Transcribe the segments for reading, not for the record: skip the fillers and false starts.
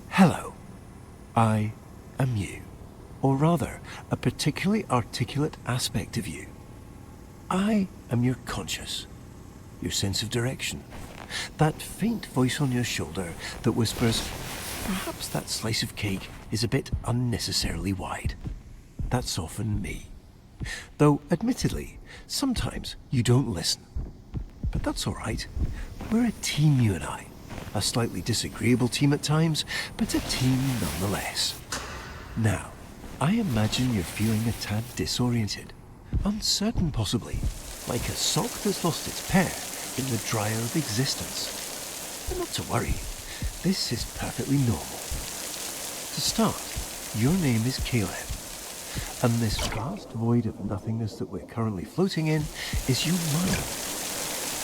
Hello, I am you, or rather, a particularly articulate aspect of you. I am your conscious, your sense of direction, that faint voice on your shoulder that whispers, perhaps that slice of cake is a bit unnecessarily wide. That's often me. Though, admittedly, sometimes you don't listen. But that's all right. We're a team, you and I. A slightly disagreeable team at times, but a team nonetheless. Now, I imagine you're feeling a tad disoriented, uncertain possibly, like a sock that's lost its pair in the dryer of existence. But not to worry, this is perfectly normal. To start, your name is Caleb, and this vast void of nothingness that we're currently floating in is your mind.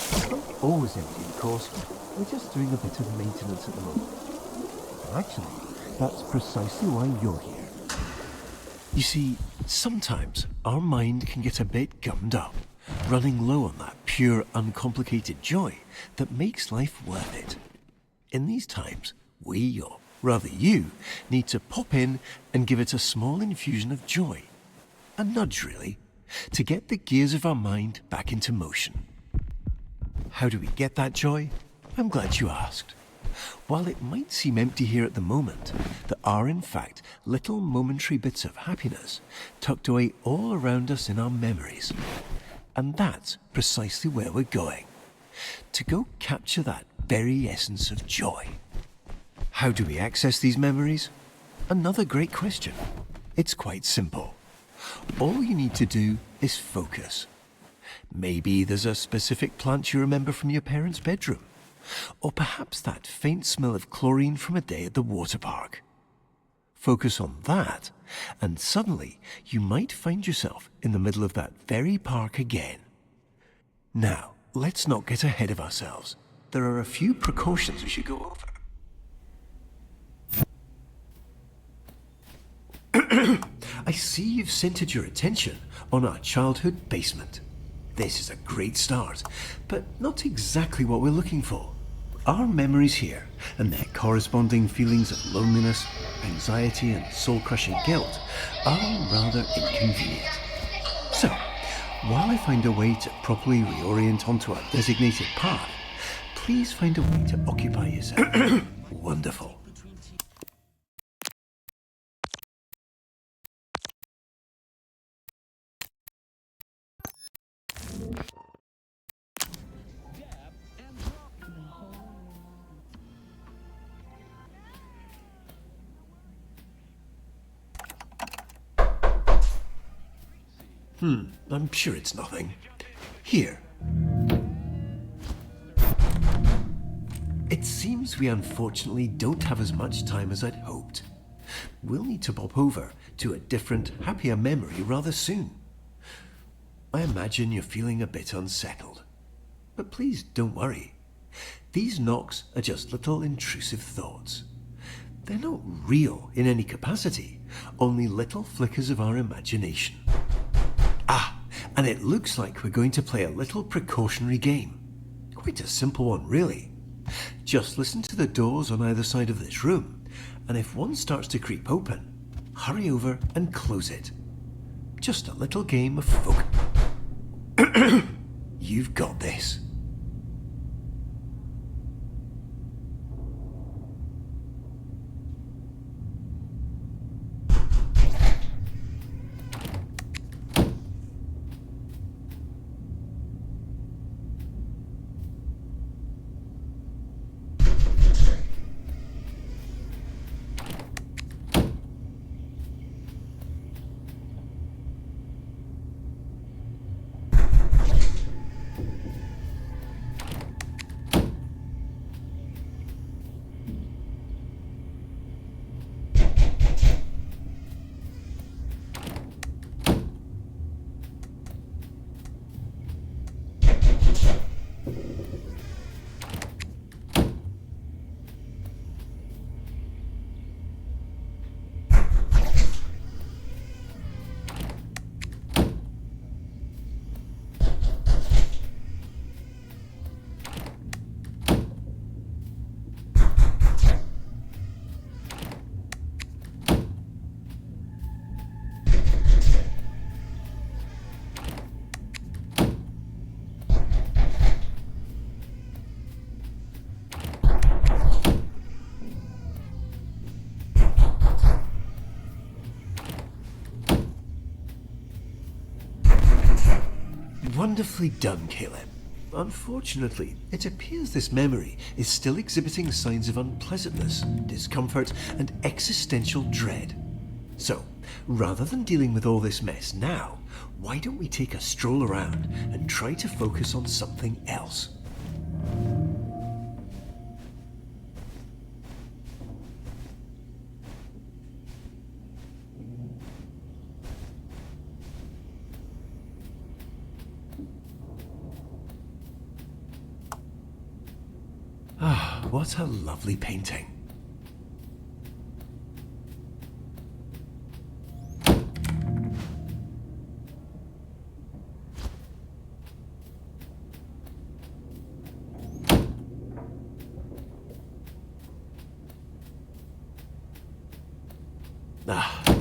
It's not always empty, of course. We're just doing a bit of maintenance at the moment. Actually, that's precisely why you're here. You see, sometimes our mind can get a bit gummed up, running low on that pure, uncomplicated joy that makes life worth it. In these times, we, or rather you, need to pop in and give it a small infusion of joy. A nudge, really, to get the gears of our mind back into motion. How do we get that joy? I'm glad you asked. While it might seem empty here at the moment, there are in fact little momentary bits of happiness tucked away all around us in our memories. And that's precisely where we're going. To go capture that very essence of joy. How do we access these memories? Another great question. It's quite simple. All you need to do is focus. Maybe there's a specific plant you remember from your parents' bedroom. Or perhaps that faint smell of chlorine from a day at the water park. Focus on that, and suddenly you might find yourself in the middle of that very park again. Now, let's not get ahead of ourselves. There are a few precautions we should go over. I see you've centered your attention on our childhood basement. This is a great start, but not exactly what we're looking for. Our memories here, and their corresponding feelings of loneliness, anxiety, and soul-crushing guilt, are rather inconvenient. So, while I find a way to properly reorient onto our designated path, please find a way to occupy yourself. Wonderful. I'm sure it's nothing. Here. It seems we unfortunately don't have as much time as I'd hoped. We'll need to pop over to a different, happier memory rather soon. I imagine you're feeling a bit unsettled. But please don't worry. These knocks are just little intrusive thoughts. They're not real in any capacity, only little flickers of our imagination. And it looks like we're going to play a little precautionary game. Quite a simple one, really. Just listen to the doors on either side of this room, and if one starts to creep open, hurry over and close it. Just a little game of focus. You've got this. Wonderfully done, Caleb. Unfortunately, it appears this memory is still exhibiting signs of unpleasantness, discomfort, and existential dread. So, rather than dealing with all this mess now, why don't we take a stroll around and try to focus on something else? Ah, what a lovely painting.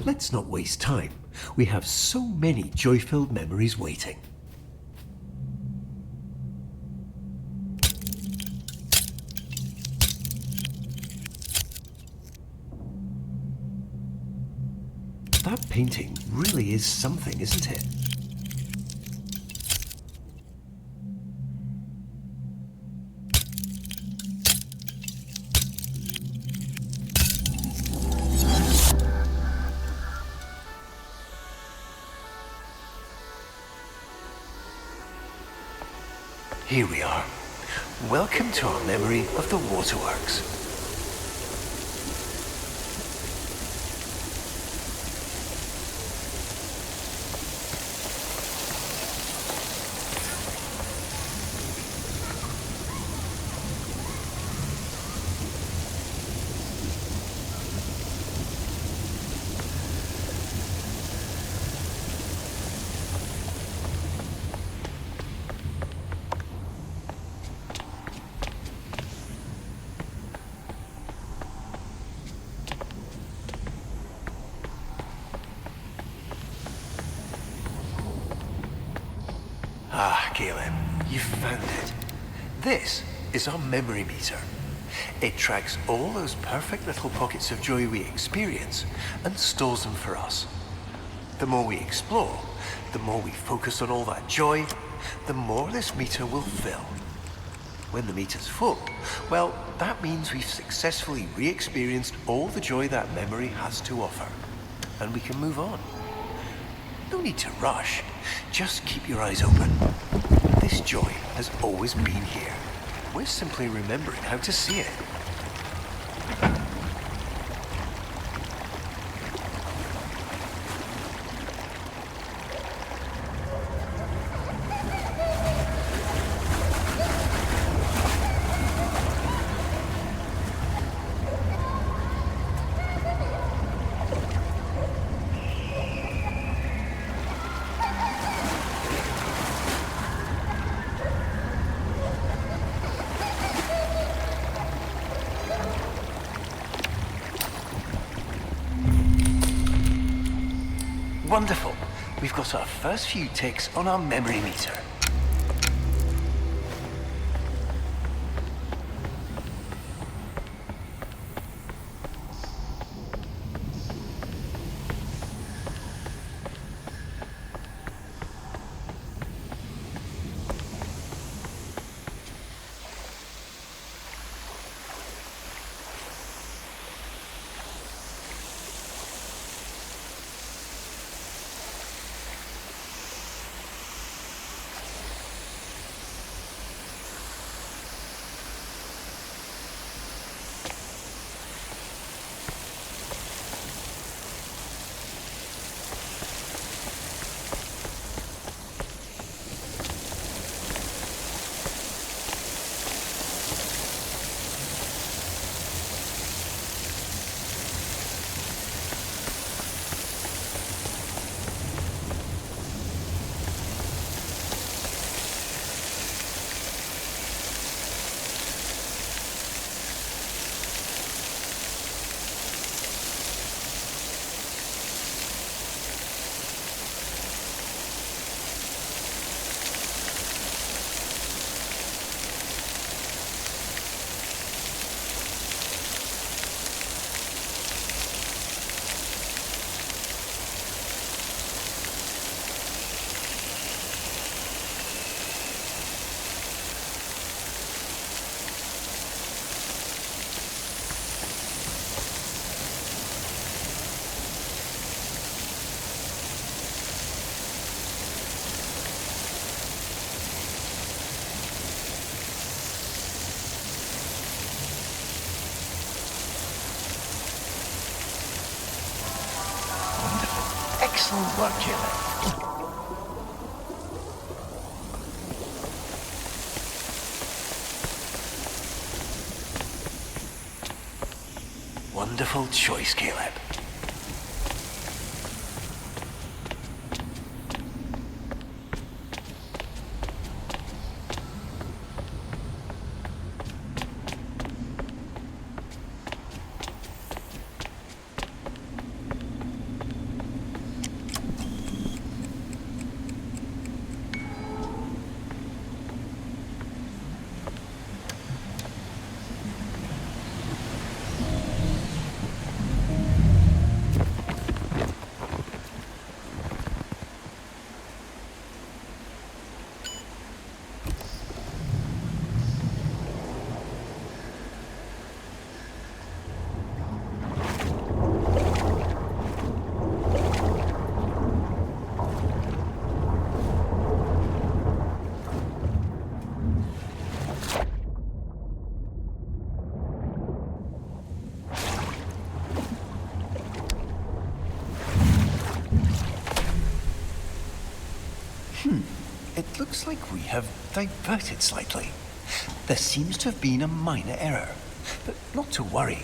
Let's not waste time. We have so many joy-filled memories waiting. That painting really is something, isn't it? Here we are. Welcome to our memory of the waterworks. Ah, Caleb, you found it. This is our memory meter. It tracks all those perfect little pockets of joy we experience and stores them for us. The more we explore, the more we focus on all that joy, the more this meter will fill. When the meter's full, well, that means we've successfully re-experienced all the joy that memory has to offer, and we can move on. No need to rush. Just keep your eyes open. This joy has always been here. We're simply remembering how to see it. Wonderful. We've got our first few ticks on our memory meter. Excellent work, Caleb. Wonderful choice, Caleb. It looks like we have diverted slightly. There seems to have been a minor error, but not to worry.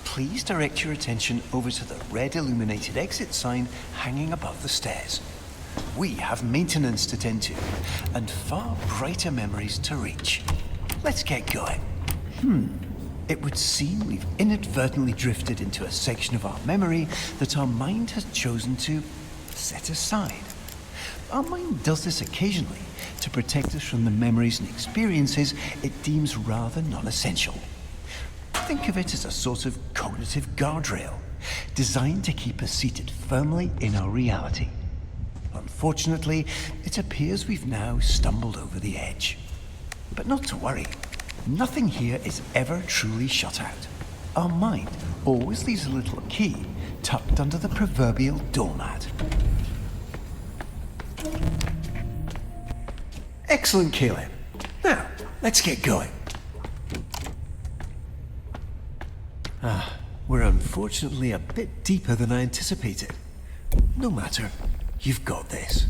Please direct your attention over to the red illuminated exit sign hanging above the stairs. We have maintenance to tend to, and far brighter memories to reach. Let's get going. It would seem we've inadvertently drifted into a section of our memory that our mind has chosen to set aside. Our mind does this occasionally to protect us from the memories and experiences it deems rather non-essential. Think of it as a sort of cognitive guardrail, designed to keep us seated firmly in our reality. Unfortunately, it appears we've now stumbled over the edge. But not to worry, nothing here is ever truly shut out. Our mind always leaves a little key tucked under the proverbial doormat. Excellent, Caleb. Now, let's get going. We're unfortunately a bit deeper than I anticipated. No matter, you've got this.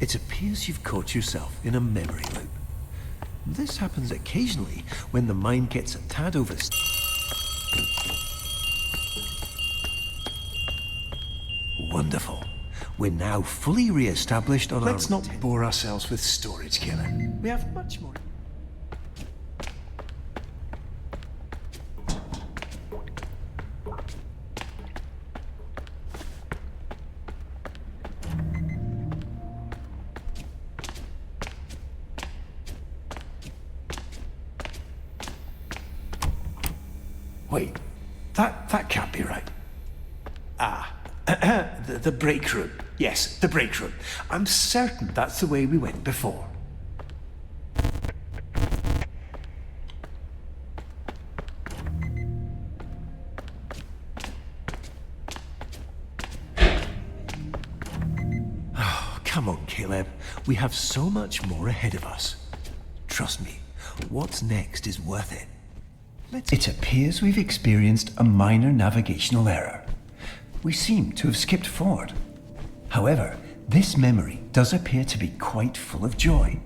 It appears you've caught yourself in a memory loop. This happens occasionally when the mind gets a tad over... Wonderful. We're now fully re-established on Let's not bore ourselves with storage, Killer. We have much more... Wait, that can't be right. The break room. Yes, the break room. I'm certain that's the way we went before. Oh, come on, Caleb. We have so much more ahead of us. Trust me, what's next is worth it. It appears we've experienced a minor navigational error. We seem to have skipped forward. However, this memory does appear to be quite full of joy,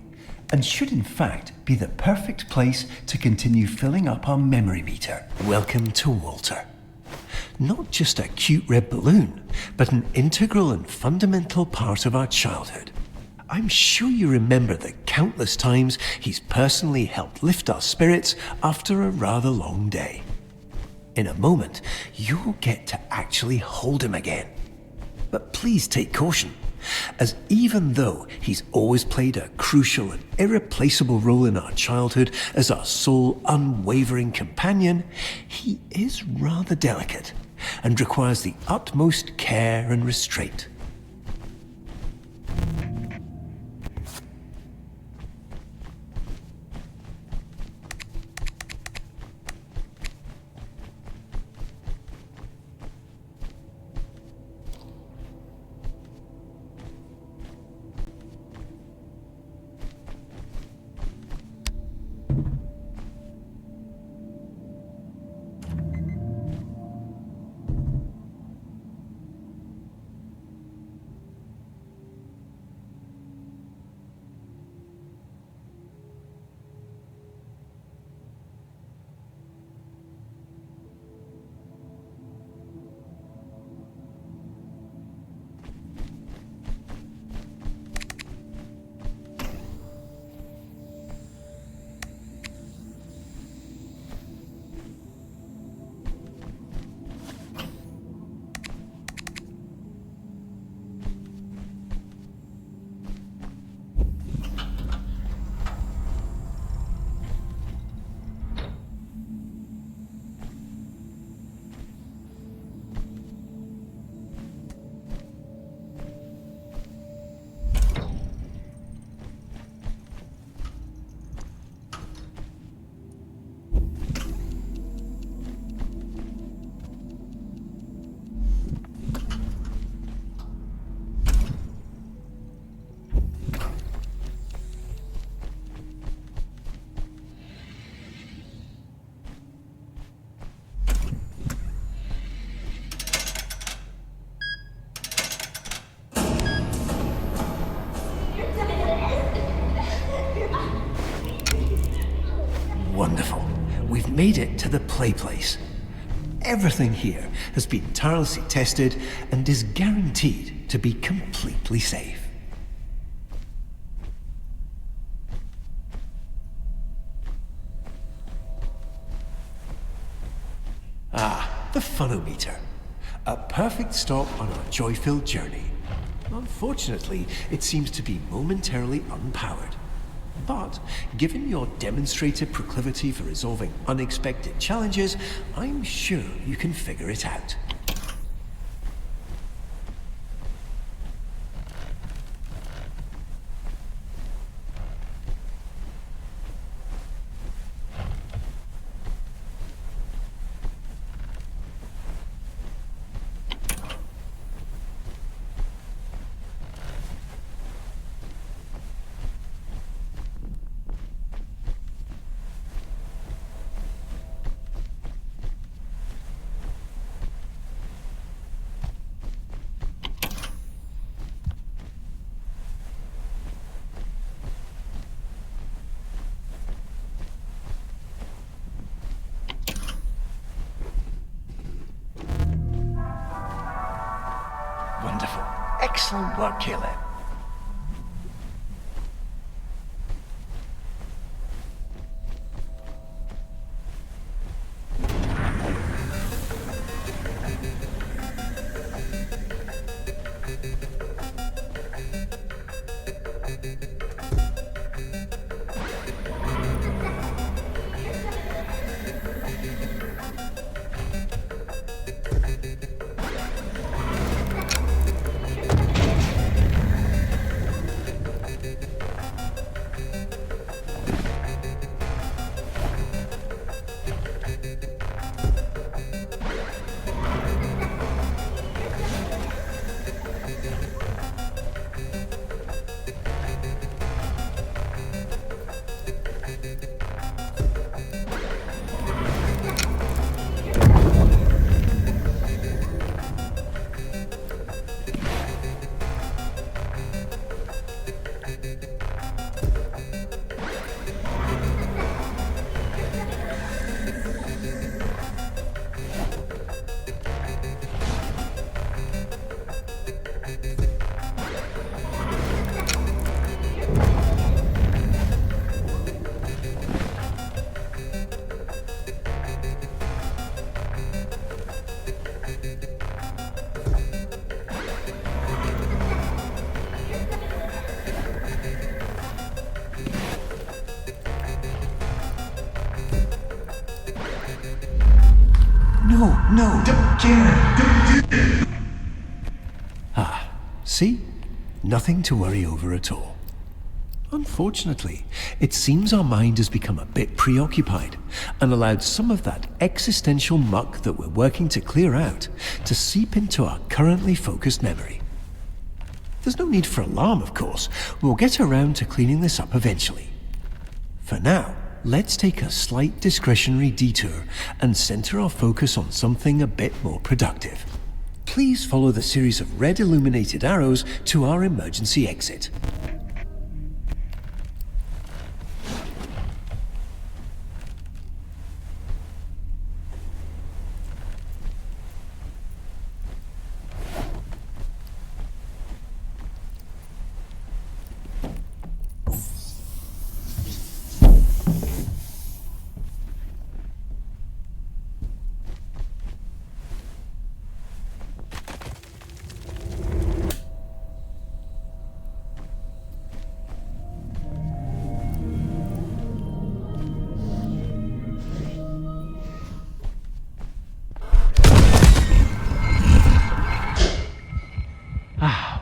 and should in fact be the perfect place to continue filling up our memory meter. Welcome to Walter. Not just a cute red balloon, but an integral and fundamental part of our childhood. I'm sure you remember the countless times he's personally helped lift our spirits after a rather long day. In a moment, you'll get to actually hold him again. But please take caution, as even though he's always played a crucial and irreplaceable role in our childhood as our sole unwavering companion, he is rather delicate and requires the utmost care and restraint. Wonderful. We've made it to the play place. Everything here has been tirelessly tested and is guaranteed to be completely safe. Ah, the funometer. A perfect stop on our joy-filled journey. Unfortunately, it seems to be momentarily unpowered. But, given your demonstrated proclivity for resolving unexpected challenges, I'm sure you can figure it out. Wonderful. Excellent work, Caleb. No, See? Nothing to worry over at all. Unfortunately, it seems our mind has become a bit preoccupied and allowed some of that existential muck that we're working to clear out to seep into our currently focused memory. There's no need for alarm, of course. We'll get around to cleaning this up eventually. For now, let's take a slight discretionary detour and center our focus on something a bit more productive. Please follow the series of red illuminated arrows to our emergency exit.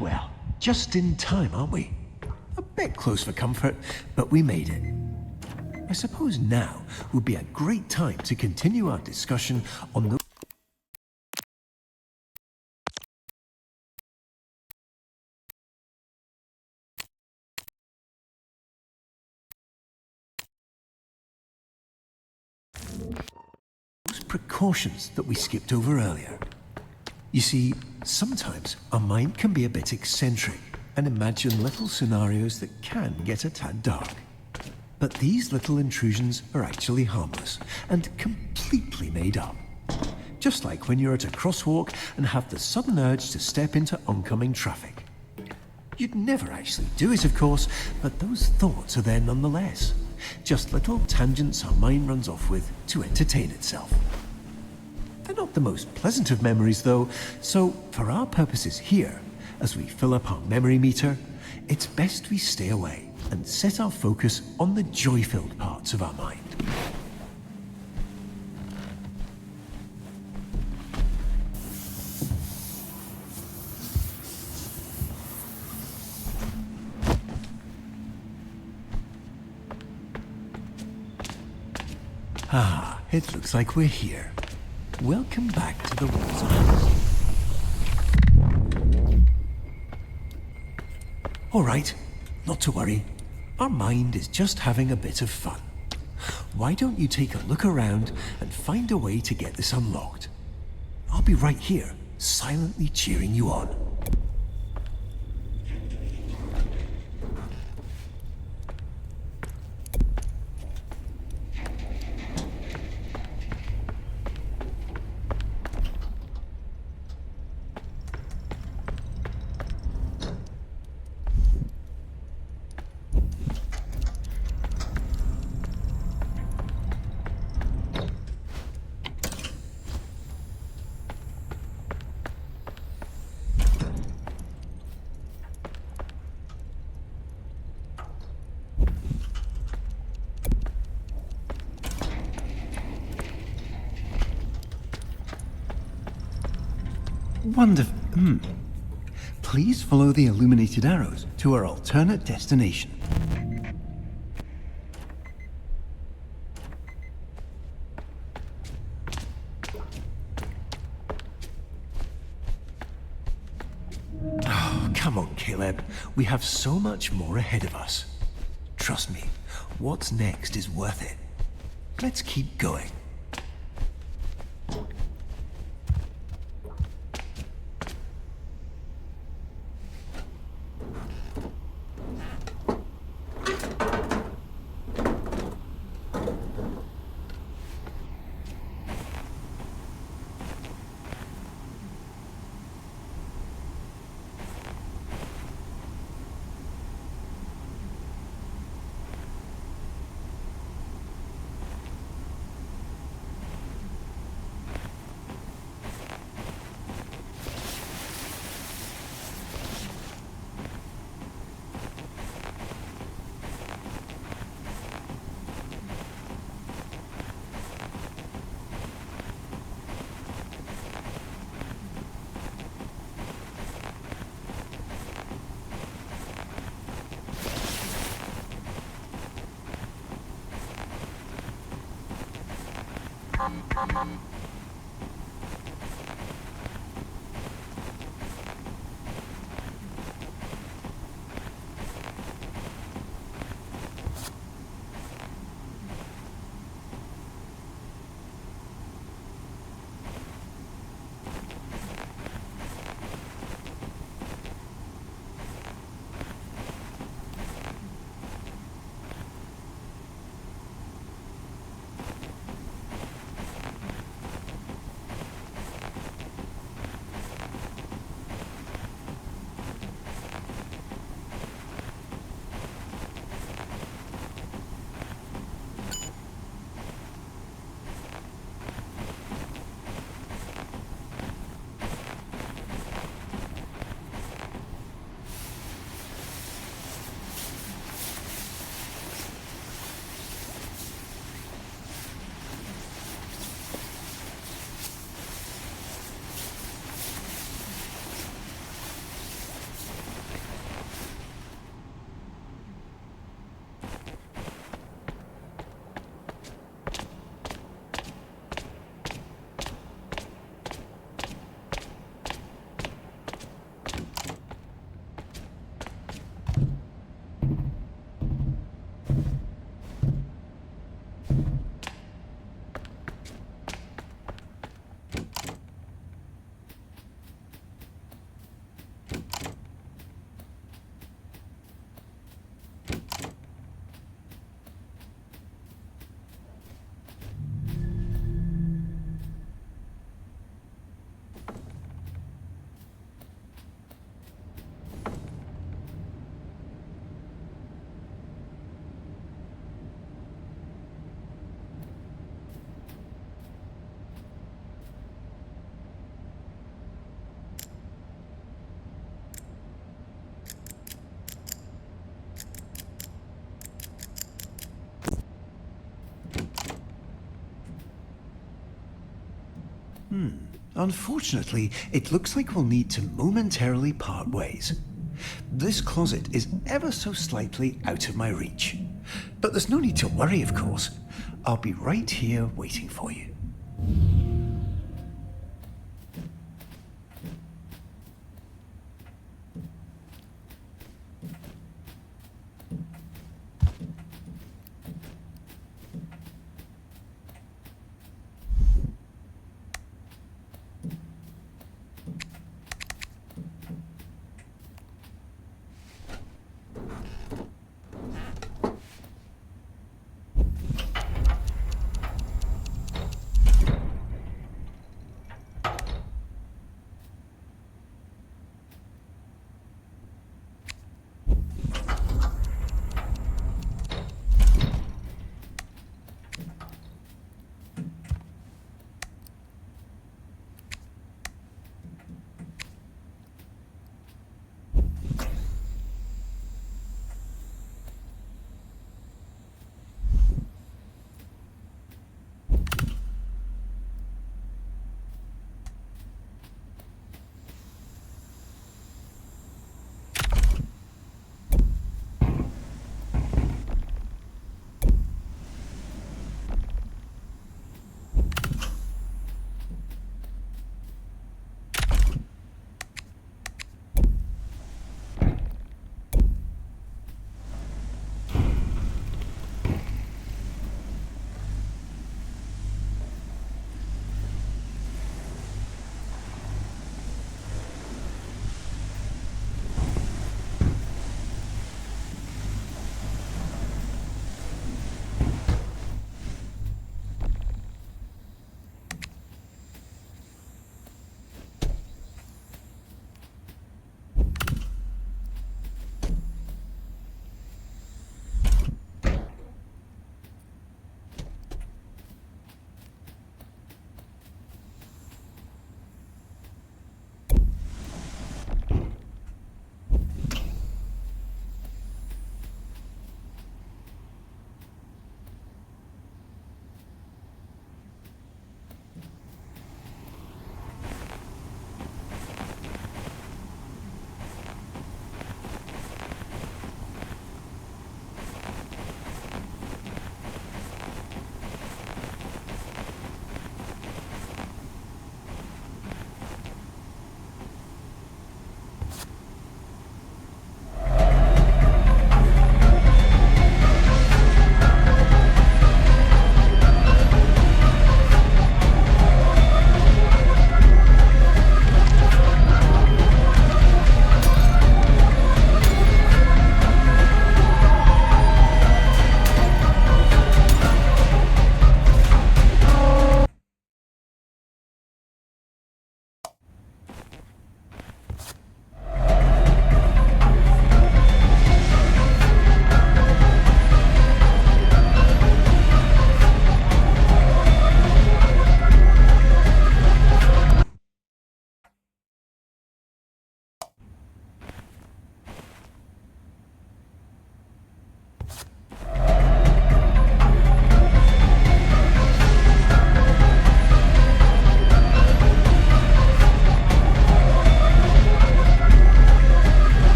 Well, just in time, aren't we? A bit close for comfort, but we made it. I suppose now would be a great time to continue our discussion on the precautions that we skipped over earlier. You see, sometimes our mind can be a bit eccentric and imagine little scenarios that can get a tad dark. But these little intrusions are actually harmless and completely made up. Just like when you're at a crosswalk and have the sudden urge to step into oncoming traffic. You'd never actually do it, of course, but those thoughts are there nonetheless. Just little tangents our mind runs off with to entertain itself. They're not the most pleasant of memories, though, so for our purposes here, as we fill up our memory meter, it's best we stay away and set our focus on the joy-filled parts of our mind. Ah, it looks like we're here. Welcome back to the Walls of House. All right, not to worry. Our mind is just having a bit of fun. Why don't you take a look around and find a way to get this unlocked? I'll be right here, silently cheering you on. Wonderful. Please follow the illuminated arrows to our alternate destination. Oh, come on, Caleb. We have so much more ahead of us. Trust me, what's next is worth it. Let's keep going. Unfortunately, it looks like we'll need to momentarily part ways. This closet is ever so slightly out of my reach. But there's no need to worry, of course. I'll be right here waiting for you.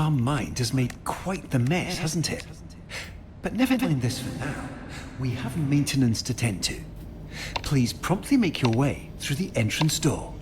Our mind has made quite the mess, hasn't it? But never mind this for now. We have maintenance to tend to. Please promptly make your way through the entrance door.